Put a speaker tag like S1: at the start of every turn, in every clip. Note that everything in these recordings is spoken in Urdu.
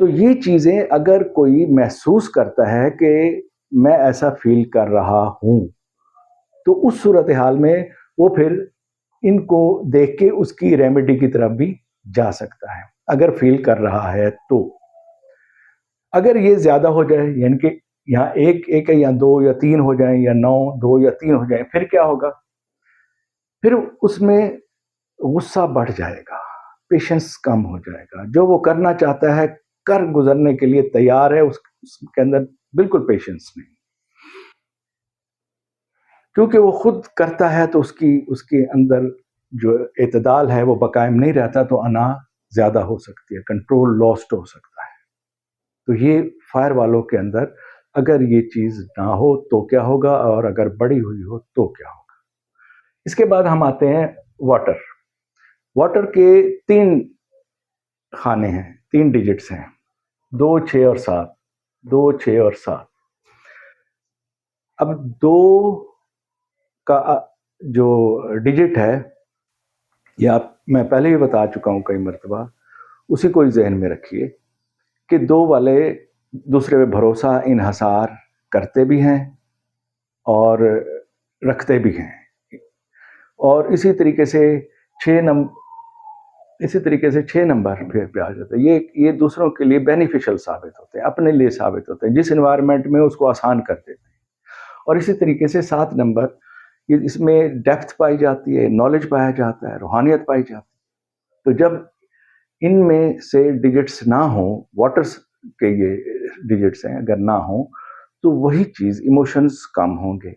S1: تو یہ چیزیں اگر کوئی محسوس کرتا ہے کہ میں ایسا فیل کر رہا ہوں، تو اس صورتحال میں وہ پھر ان کو دیکھ کے اس کی ریمیڈی کی طرف بھی جا سکتا ہے، اگر فیل کر رہا ہے تو۔ اگر یہ زیادہ ہو جائے، یعنی کہ یہاں ایک ہے یا دو یا تین ہو جائیں یا 9 2 یا 3 ہو جائیں، پھر کیا ہوگا؟ پھر اس میں غصہ بڑھ جائے گا، پیشنس کم ہو جائے گا، جو وہ کرنا چاہتا ہے کر گزرنے کے لیے تیار ہے، اس کے اندر بالکل پیشنس نہیں، کیونکہ وہ خود کرتا ہے تو اس کے اندر جو اعتدال ہے وہ بقائم نہیں رہتا، تو انا زیادہ ہو سکتی ہے، کنٹرول لاسٹ ہو سکتا ہے۔ تو یہ فائر والوں کے اندر اگر یہ چیز نہ ہو تو کیا ہوگا، اور اگر بڑی ہوئی ہو تو کیا ہوگا۔ اس کے بعد ہم آتے ہیں واٹر کے 3 خانے ہیں، 3 ڈیجٹس ہیں، 2 6 اور 7، 2 6 اور 7۔ اب 2 کا جو ڈیجٹ ہے، یہ میں پہلے بھی بتا چکا ہوں کئی مرتبہ، اسی کو ذہن میں رکھیے کہ 2 والے دوسرے پہ بھروسہ انحصار کرتے بھی ہیں اور رکھتے بھی ہیں، اور اسی طریقے سے 6 نمبر پہ آ جاتا ہے، یہ دوسروں کے لیے بینیفیشل ثابت ہوتے ہیں، اپنے لیے ثابت ہوتے ہیں، جس انوائرمنٹ میں اس کو آسان کر دیتے ہیں۔ اور اسی طریقے سے 7 نمبر، اس میں ڈیپتھ پائی جاتی ہے، نالج پایا جاتا ہے، روحانیت پائی جاتی ہے۔ تو جب ان میں سے ڈیجٹس نہ ہوں، واٹرز کے یہ ڈیجٹس ہیں، اگر نہ ہوں تو وہی چیز ایموشنز کم ہوں گے،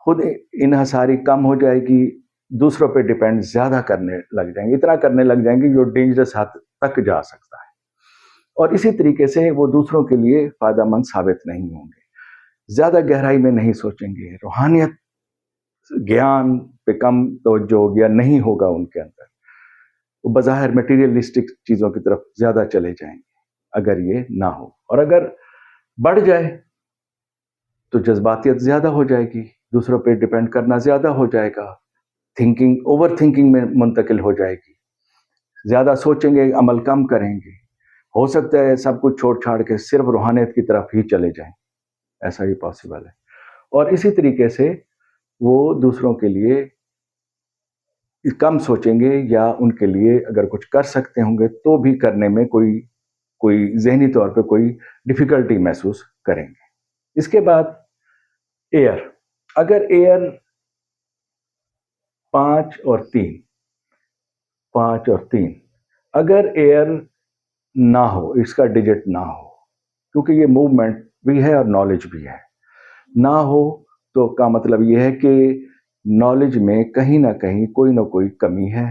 S1: خود انحصاری کم ہو جائے گی، دوسروں پہ ڈیپینڈ زیادہ کرنے لگ جائیں گے، اتنا کرنے لگ جائیں گے جو ڈینجرس حد تک جا سکتا ہے، اور اسی طریقے سے وہ دوسروں کے لیے فائدہ مند ثابت نہیں ہوں گے، زیادہ گہرائی میں نہیں سوچیں گے، روحانیت گیان پہ کم توجہ ہوگی یا نہیں ہوگا ان کے اندر، وہ بظاہر میٹیریلسٹک چیزوں کی طرف زیادہ چلے جائیں گے اگر یہ نہ ہو۔ اور اگر بڑھ جائے تو جذباتیت زیادہ ہو جائے گی، دوسروں پہ ڈیپینڈ کرنا زیادہ ہو جائے گا، اوور تھنکنگ میں منتقل ہو جائے گی، زیادہ سوچیں گے، عمل کم کریں گے، ہو سکتا ہے سب کچھ چھوڑ چھاڑ کے صرف روحانیت کی طرف ہی چلے جائیں، ایسا ہی پاسبل ہے۔ اور اسی طریقے سے وہ دوسروں کے لیے کم سوچیں گے، یا ان کے لیے اگر کچھ کر سکتے ہوں گے تو بھی کرنے میں کوئی ذہنی طور پہ کوئی ڈیفیکلٹی محسوس کریں گے۔ اس کے بعد ایئر، اگر ایئر 5 اور 3 اگر ایئر نہ ہو، اس کا ڈیجٹ نہ ہو، کیونکہ یہ موومنٹ بھی ہے اور نالج بھی ہے، نہ ہو تو کا مطلب یہ ہے کہ نالج میں کہیں نہ کہیں کوئی نہ کوئی کمی ہے،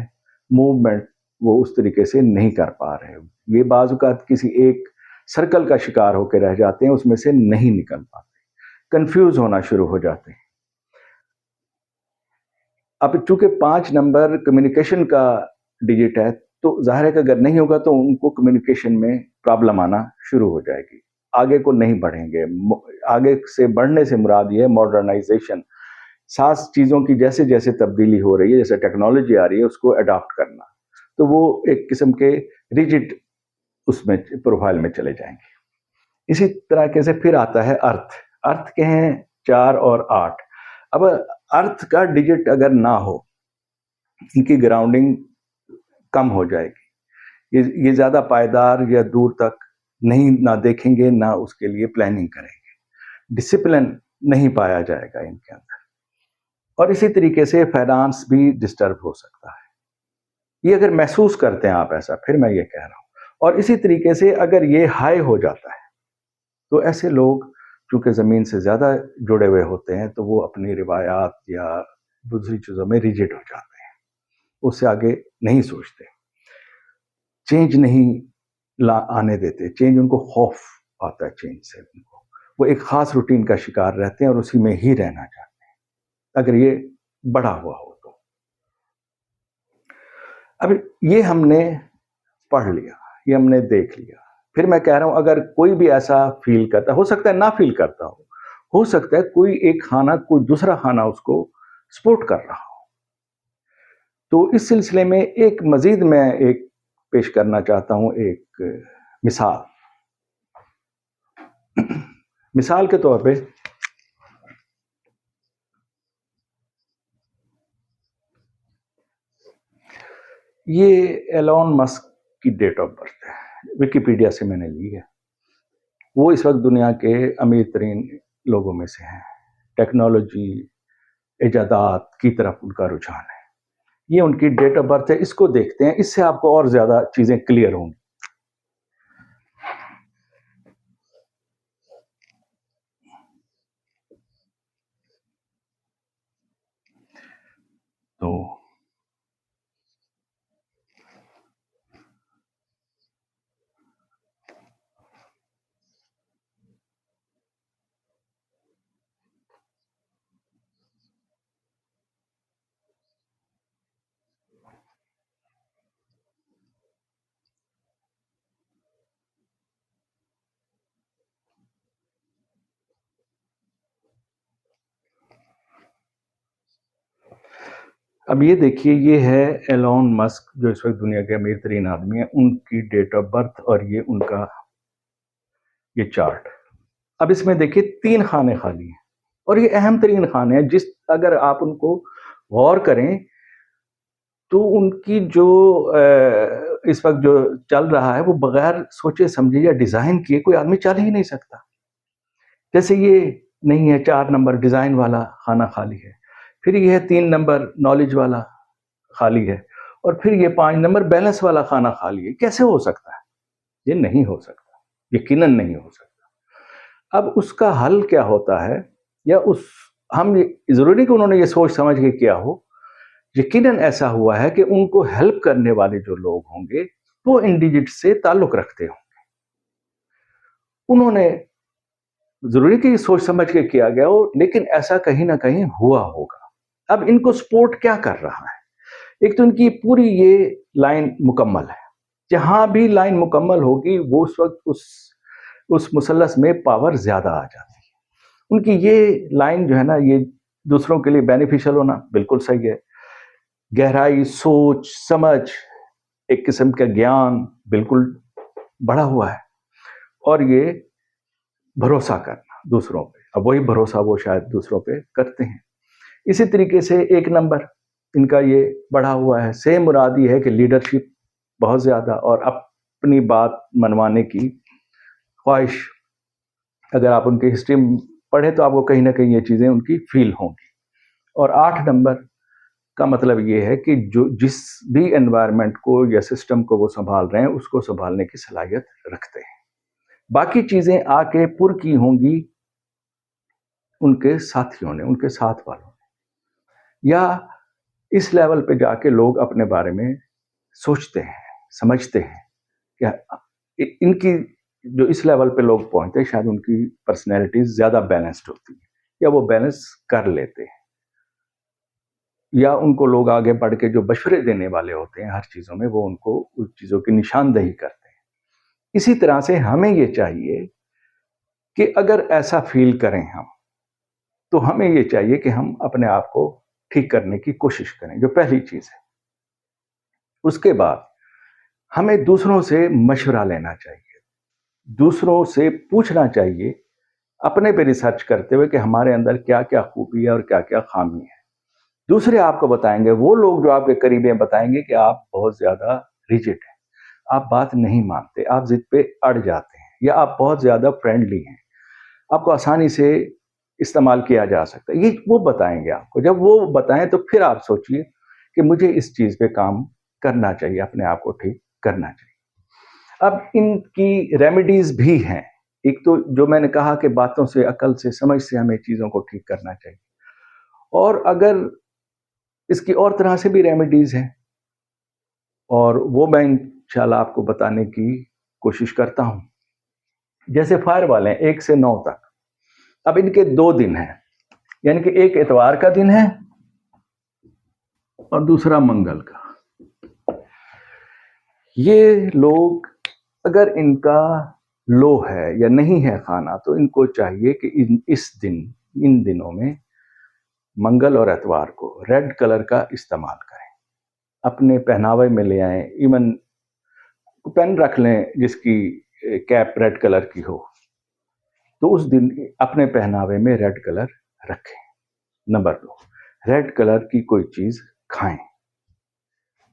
S1: موومنٹ وہ اس طریقے سے نہیں کر پا رہے، یہ بعض اوقات کسی ایک سرکل کا شکار ہو کے رہ جاتے ہیں، اس میں سے نہیں نکل پاتے، کنفیوز ہونا شروع ہو جاتے ہیں۔ اب چونکہ 5 نمبر کمیونیکیشن کا ڈیجٹ ہے، تو ظاہر ہے کہ اگر نہیں ہوگا تو ان کو کمیونیکیشن میں پرابلم آنا شروع ہو جائے گی، آگے کو نہیں بڑھیں گے۔ آگے سے بڑھنے سے مراد یہ ہے ماڈرنائزیشن، 7 چیزوں کی جیسے جیسے تبدیلی ہو رہی ہے، جیسے ٹیکنالوجی آ رہی ہے، اس کو اڈاپٹ کرنا، تو وہ ایک قسم کے ریجڈ اس میں پروفائل میں چلے جائیں گے۔ اسی طرح سے پھر آتا ہے ارتھ کے ہیں 4 اور 8۔ اب ارتھ کا ڈیجٹ اگر نہ ہو، ان کی گراؤنڈنگ کم ہو جائے گی، یہ زیادہ پائیدار یا دور تک نہیں نہ دیکھیں گے، نہ اس کے لیے پلاننگ کریں گے، ڈسپلن نہیں پایا جائے گا ان کے اندر، اور اسی طریقے سے فائنانس بھی ڈسٹرب ہو سکتا ہے۔ یہ اگر محسوس کرتے ہیں آپ ایسا، پھر میں یہ کہہ رہا ہوں۔ اور اسی طریقے سے اگر یہ ہائی ہو جاتا ہے تو ایسے لوگ چونکہ زمین سے زیادہ جڑے ہوئے ہوتے ہیں، تو وہ اپنی روایات یا دوسری چیزوں میں ریجڈ ہو جاتے ہیں، اس سے آگے نہیں سوچتے، چینج نہیں آنے دیتے، چینج ان کو خوف آتا ہے، چینج سے وہ ایک خاص روٹین کا شکار رہتے ہیں اور اسی میں ہی رہنا چاہتے ہیں اگر یہ بڑا ہوا ہو تو۔ اب یہ ہم نے پڑھ لیا، یہ ہم نے دیکھ لیا، پھر میں کہہ رہا ہوں اگر کوئی بھی ایسا فیل کرتا، ہو سکتا ہے نہ فیل کرتا ہو سکتا ہے کوئی ایک خانہ کوئی دوسرا خانہ اس کو سپورٹ کر رہا ہو، تو اس سلسلے میں ایک مزید میں ایک پیش کرنا چاہتا ہوں ایک مثال۔ مثال کے طور پہ یہ ایلون مسک کی ڈیٹ آف برتھ ہے، وکیپیڈیا سے میں نے لی ہے. وہ اس وقت دنیا کے امیر ترین لوگوں میں سے ہیں. ٹیکنالوجی ایجادات کی طرف ان کا رجحان ہے. یہ ان کی ڈیٹ آف برتھ ہے. اس کو دیکھتے ہیں، اس سے آپ کو اور زیادہ چیزیں کلیئر ہوں گی. تو اب یہ دیکھیے، یہ ہے ایلون مسک جو اس وقت دنیا کے امیر ترین آدمی ہیں، ان کی ڈیٹ آف برتھ اور یہ ان کا یہ چارٹ. اب اس میں دیکھیے 3 خانے خالی ہیں اور یہ اہم ترین خانے ہیں. اگر آپ ان کو غور کریں تو ان کی جو اس وقت جو چل رہا ہے وہ بغیر سوچے سمجھے یا ڈیزائن کیے کوئی آدمی چل ہی نہیں سکتا. جیسے یہ نہیں ہے 4 نمبر ڈیزائن والا خانہ خالی ہے، پھر یہ ہے 3 نمبر نالج والا خالی ہے، اور پھر یہ 5 نمبر بیلنس والا خانہ خالی ہے. کیسے ہو سکتا ہے؟ یہ نہیں ہو سکتا، یقیناً نہیں ہو سکتا. اب اس کا حل کیا ہوتا ہے، یا ہم ضروری کہ انہوں نے یہ سوچ سمجھ کے کیا ہو. یقیناً ایسا ہوا ہے کہ ان کو ہیلپ کرنے والے جو لوگ ہوں گے وہ ان ڈیجٹ سے تعلق رکھتے ہوں گے. انہوں نے ضروری کہ یہ سوچ سمجھ کے کیا گیا ہو، لیکن ایسا کہیں نہ کہیں ہوا ہوگا. اب ان کو سپورٹ کیا کر رہا ہے؟ ایک تو ان کی پوری یہ لائن مکمل ہے. جہاں بھی لائن مکمل ہوگی وہ اس وقت اس مثلث میں پاور زیادہ آ جاتی ہے. ان کی یہ لائن جو ہے نا، یہ دوسروں کے لیے بینیفیشل ہونا بالکل صحیح ہے. گہرائی، سوچ سمجھ، ایک قسم کا گیان بالکل بڑھا ہوا ہے. اور یہ بھروسہ کرنا دوسروں پہ، اب وہی بھروسہ وہ شاید دوسروں پہ کرتے ہیں. اسی طریقے سے 1 نمبر ان کا یہ بڑھا ہوا ہے. سیم مرادی ہے کہ لیڈرشپ بہت زیادہ اور اپنی بات منوانے کی خواہش. اگر آپ ان کی ہسٹری پڑھیں تو آپ کو کہیں نہ کہیں یہ چیزیں ان کی فیل ہوں گی. اور 8 نمبر کا مطلب یہ ہے کہ جس بھی انوائرمنٹ کو یا سسٹم کو وہ سنبھال رہے ہیں اس کو سنبھالنے کی صلاحیت رکھتے ہیں. باقی چیزیں آ کے پر کی ہوں گی ان کے ساتھیوں نے، ان کے ساتھ والوں نے، یا اس لیول پہ جا کے لوگ اپنے بارے میں سوچتے ہیں، سمجھتے ہیں کہ ان کی جو اس لیول پہ لوگ پہنچتے ہیں شاید ان کی پرسنالٹیز زیادہ بیلنسڈ ہوتی ہیں، یا وہ بیلنس کر لیتے ہیں، یا ان کو لوگ آگے بڑھ کے جو مشورے دینے والے ہوتے ہیں ہر چیزوں میں وہ ان کو اس چیزوں کی نشاندہی کرتے ہیں. اسی طرح سے ہمیں یہ چاہیے کہ اگر ایسا فیل کریں ہم، تو ہمیں یہ چاہیے کہ ہم اپنے آپ کو ٹھیک کرنے کی کوشش کریں، جو پہلی چیز ہے. اس کے بعد ہمیں دوسروں سے مشورہ لینا چاہیے، دوسروں سے پوچھنا چاہیے، اپنے پہ ریسرچ کرتے ہوئے کہ ہمارے اندر کیا کیا خوبی ہے اور کیا کیا خامی ہے. دوسرے آپ کو بتائیں گے، وہ لوگ جو آپ کے قریب ہیں بتائیں گے کہ آپ بہت زیادہ ریجڈ ہیں، آپ بات نہیں مانتے، آپ ضد پہ اڑ جاتے ہیں، یا آپ بہت زیادہ فرینڈلی ہیں، آپ کو آسانی سے استعمال کیا جا سکتا ہے. یہ وہ بتائیں گے آپ کو. جب وہ بتائیں تو پھر آپ سوچئے کہ مجھے اس چیز پہ کام کرنا چاہیے، اپنے آپ کو ٹھیک کرنا چاہیے. اب ان کی ریمیڈیز بھی ہیں. ایک تو جو میں نے کہا کہ باتوں سے، عقل سے، سمجھ سے ہمیں چیزوں کو ٹھیک کرنا چاہیے، اور اگر اس کی اور طرح سے بھی ریمیڈیز ہیں، اور وہ میں انشاءاللہ آپ کو بتانے کی کوشش کرتا ہوں. جیسے فائر والے ہیں 1 سے 9 تک. اب ان کے 2 دن ہیں، یعنی کہ ایک اتوار کا دن ہے اور دوسرا منگل کا. یہ لوگ اگر ان کا لو ہے یا نہیں ہے خانہ، تو ان کو چاہیے کہ ان دنوں میں منگل اور اتوار کو ریڈ کلر کا استعمال کریں. اپنے پہناوے میں لے آئیں، ایون پین رکھ لیں جس کی کیپ ریڈ کلر کی ہو. تو اس دن اپنے پہناوے میں ریڈ کلر رکھیں۔ نمبر 2، ریڈ کلر کی کوئی چیز کھائیں،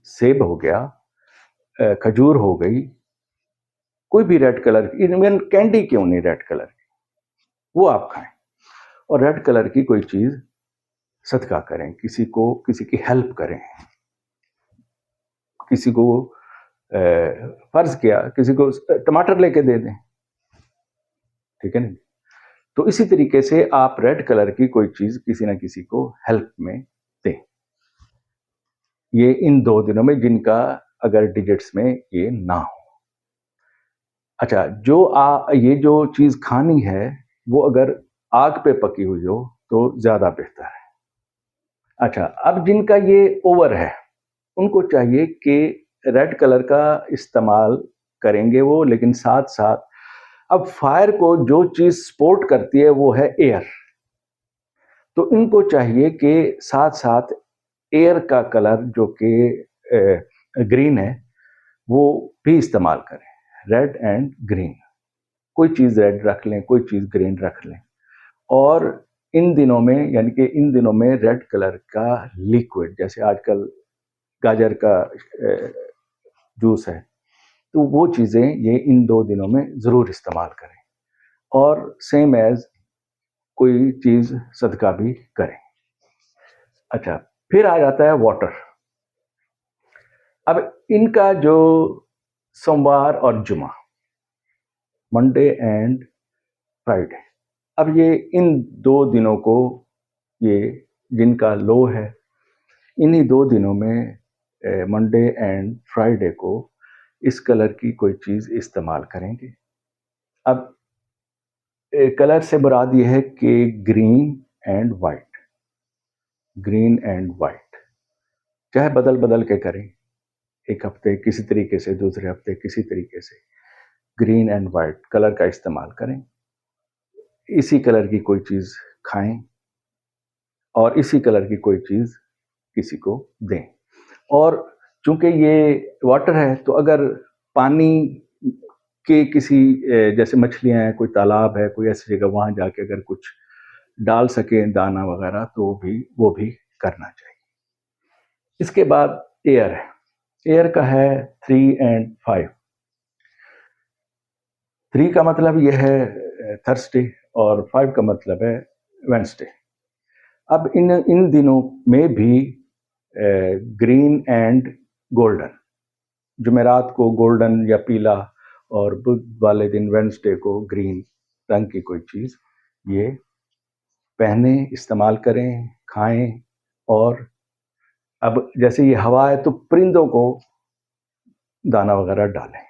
S1: سیب ہو گیا، کھجور ہو گئی، کوئی بھی ریڈ کلر کی، ایون کینڈی کیوں نہیں ریڈ کلر کی، وہ آپ کھائیں۔ اور ریڈ کلر کی کوئی چیز صدقہ کریں، کسی کی ہیلپ کریں، کسی کو فرض کیا کسی کو ٹماٹر لے کے دے دیں، ٹھیک ہے نا؟ تو اسی طریقے سے آپ ریڈ کلر کی کوئی چیز کسی نہ کسی کو ہیلپ میں دیں۔ یہ ان 2 دنوں میں جن کا اگر ڈیجٹس میں یہ نہ ہو۔ اچھا، یہ جو چیز کھانی ہے وہ اگر آگ پہ پکی ہوئی ہو تو زیادہ بہتر ہے۔ اچھا، اب جن کا یہ اوور ہے ان کو چاہیے کہ ریڈ کلر کا استعمال کریں گے وہ، لیکن ساتھ ساتھ اب فائر کو جو چیز سپورٹ کرتی ہے وہ ہے ایئر، تو ان کو چاہیے کہ ساتھ ساتھ ایئر کا کلر جو کہ گرین ہے وہ بھی استعمال کریں، ریڈ اینڈ گرین، کوئی چیز ریڈ رکھ لیں، کوئی چیز گرین رکھ لیں۔ اور ان دنوں میں، یعنی کہ ان دنوں میں ریڈ کلر کا لیکوڈ، جیسے آج کل گاجر کا جوس ہے، تو وہ چیزیں یہ ان 2 دنوں میں ضرور استعمال کریں، اور سیم ایز کوئی چیز صدقہ بھی کریں۔ اچھا، پھر آ جاتا ہے واٹر۔ اب ان کا جو سوموار اور جمعہ، منڈے اینڈ فرائیڈے، اب یہ ان 2 دنوں کو، یہ جن کا لو ہے، انہی 2 دنوں میں منڈے اینڈ فرائیڈے کو اس کلر کی کوئی چیز استعمال کریں گے۔ اب کلر سے مراد یہ ہے کہ green and white, green and white, چاہے بدل بدل کے کریں، ایک ہفتے کسی طریقے سے، دوسرے ہفتے کسی طریقے سے، گرین اینڈ وائٹ کلر کا استعمال کریں، اسی کلر کی کوئی چیز کھائیں اور اسی کلر کی کوئی چیز کسی کو دیں۔ اور چونکہ یہ واٹر ہے تو اگر پانی کے کسی جیسے مچھلیاں ہیں، کوئی تالاب ہے، کوئی ایسی جگہ، وہاں جا کے اگر کچھ ڈال سکیں دانہ وغیرہ تو وہ بھی کرنا چاہیے۔ اس کے بعد ایئر ہے، ایئر کا ہے 3 and 5۔ 3 کا مطلب یہ ہے تھرسڈے اور 5 کا مطلب ہے وینسڈے۔ اب ان دنوں میں بھی گرین اینڈ گولڈن، جمعرات کو گولڈن یا پیلا، اور بدھ والے دن وینسڈے کو گرین رنگ کی کوئی چیز یہ پہنیں، استعمال کریں، کھائیں۔ اور اب جیسے یہ ہوا ہے تو پرندوں کو دانہ وغیرہ ڈالیں۔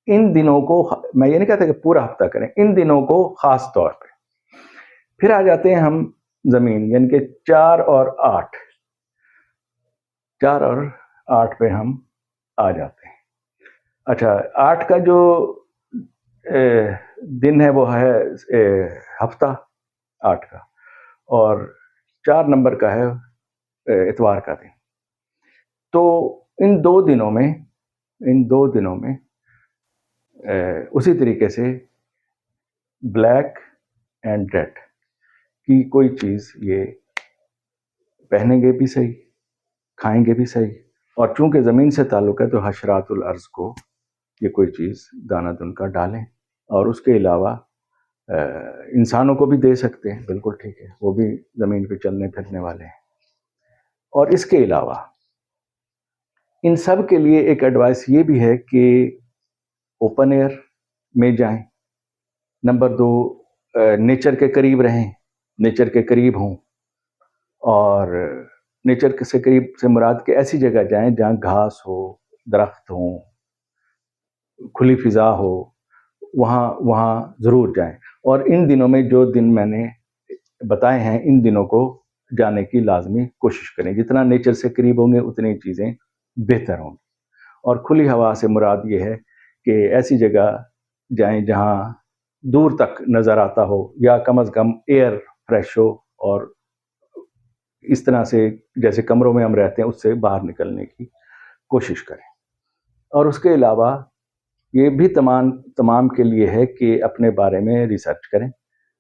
S1: ان دنوں کو، میں یہ نہیں کہتا کہ پورا ہفتہ کریں، ان دنوں کو خاص طور پہ۔ پھر آ جاتے ہیں ہم زمین، یعنی کہ 4 اور 8، 4 اور 8 پہ ہم آ جاتے ہیں۔ اچھا، 8 کا جو دن ہے وہ ہے ہفتہ 8 کا، اور 4 نمبر کا ہے اتوار کا دن۔ تو ان 2 دنوں میں اسی طریقے سے بلیک اینڈ ریڈ کی کوئی چیز یہ پہنیں گے بھی صحیح، کھائیں گے بھی صحیح، اور چونکہ زمین سے تعلق ہے تو حشرات الارض کو یہ کوئی چیز دانہ دن کا ڈالیں۔ اور اس کے علاوہ انسانوں کو بھی دے سکتے ہیں، بالکل ٹھیک ہے، وہ بھی زمین پہ چلنے پھرنے والے ہیں۔ اور اس کے علاوہ ان سب کے لیے ایک ایڈوائس یہ بھی ہے کہ اوپن ایئر میں جائیں۔ نمبر 2، نیچر کے قریب رہیں، نیچر کے قریب ہوں، اور نیچر سے قریب سے مراد کہ ایسی جگہ جائیں جہاں گھاس ہو، درخت ہوں، کھلی فضا ہو، وہاں ضرور جائیں۔ اور ان دنوں میں جو دن میں نے بتائے ہیں، ان دنوں کو جانے کی لازمی کوشش کریں۔ جتنا نیچر سے قریب ہوں گے اتنی چیزیں بہتر ہوں گی۔ اور کھلی ہوا سے مراد یہ ہے کہ ایسی جگہ جائیں جہاں دور تک نظر آتا ہو، یا کم از کم ایئر فریش ہو، اور اس طرح سے جیسے کمروں میں ہم رہتے ہیں اس سے باہر نکلنے کی کوشش کریں۔ اور اس کے علاوہ یہ بھی تمام کے لیے ہے کہ اپنے بارے میں ریسرچ کریں،